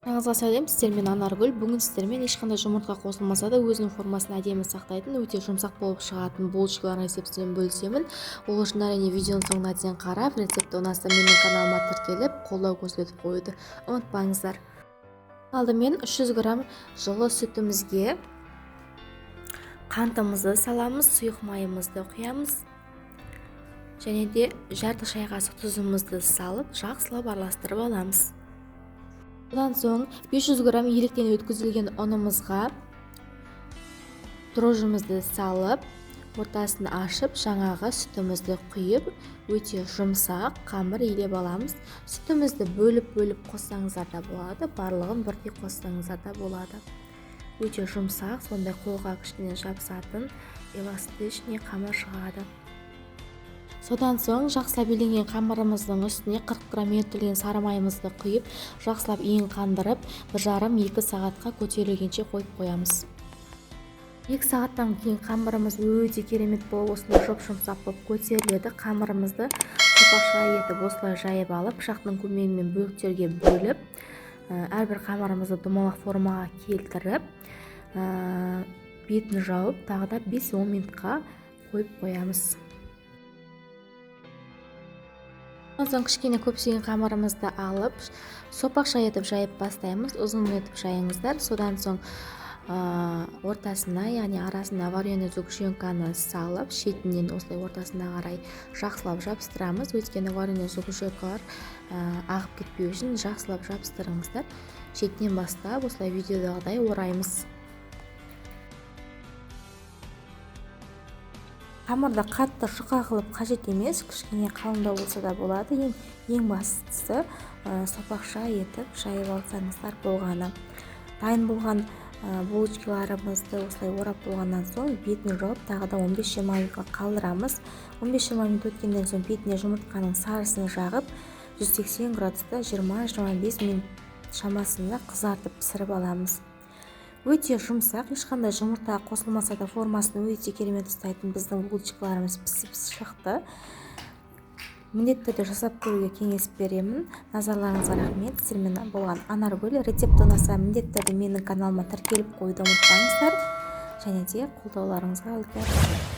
Жаңыңызға сәлем, сіздермен Анаргүл. Бүгін сіздермен ешқандай жұмыртқа қосылмаса да өзінің формасын әдемі сақтайтын, өте жұмсақ болып шығатын булочкалар рецептімен бөлісемін. Ол үшін әрине видеоның соңына дейін қарап, рецепті ұнаса менің каналыма тіркеліп, қолдау көрсетіп қоюды ұмытпаңыздар. Алдымен 300 грамм жылы сүтімізге қантымызды саламыз, сұйық майымызды құямыз. Және де жарты шай қасық тұзымызды салып, жақсылап араластырып аламыз. Одан соң 500 грамм електен өткізілген ұнымызға дрожжымызды салып, ортасын ашып, жаңағы сүтімізді құйып, өте жұмсақ қамыр илеп аламыз. Сүтімізді бөліп қоссаңыздар да болады, барлығын бірдей қоссаңыздар да болады. Өте жұмсақ, сондай қолға кішкене жабысатын эластичный қамыр шығады. Содан соң жақсылап иленген қамырымыздың үстіне 40 грамм ерітілген сары майымызды құйып, жақсылап иін қандырып, 1,5-2 сағатқа көтерілгенше қойып қоямыз. 2 сағаттан кейін қамырымыз өте керемет болып, осындай жұмсақ болып көтеріледі. Қамырымызды сопақша етіп осылай жайып алып, пышақтың көмегімен бөліктерге бөліп, әрбір қамырымызды домалақ формаға келтіріп, бетін жауып, тағы да 5-10 минутқа қойып қоямыз. Содан соң кішкене көпсеген қамырымызды алып, сопақша етіп жайып бастаймыз. Ұзын етіп жайыңыздар. Содан соң ортасына, яғни арасына вареный сгущенканы салып, шетінен осылай ортасына қарай жақсылап жабыстырамыз. Өйткені вареный сгущенкалар ағып кетпеу үшін жақсылап жабыстырыңыздар. Шетінен бастап осылай видеодағыдай ораймыз. Қамырды қатты жұқа қылып қажет емес, кішкене қалыңдау болса да болады. Ең бастысы сопақша етіп жайып алсаңыздар болғаны. Дайын болған булочкаларымызды осылай орап болғаннан соң бетін жауып, тағы да 15-20 минутқа қалдырамыз. 15-20 минут өткеннен соң бетіне жұмыртқаның сарысын жағып, 180 градуста 20-25 минут шамасында қызартып пісіріп аламыз. Өте жұмсақ, ешқандай жұмыртқа қосылмаса да формасын өте керемет ұстайтын біздің булочкаларымыз пісіп шықты. Міндетті түрде жасап көруге кеңес беремін. Назарларыңызға рахмет. Сіздермен болған Анаргүл. Рецепт ұнаса міндетті түрде менің каналыма тіркеліп қоюды ұмытпаңыздар. Және де қолдауларыңызға ілік.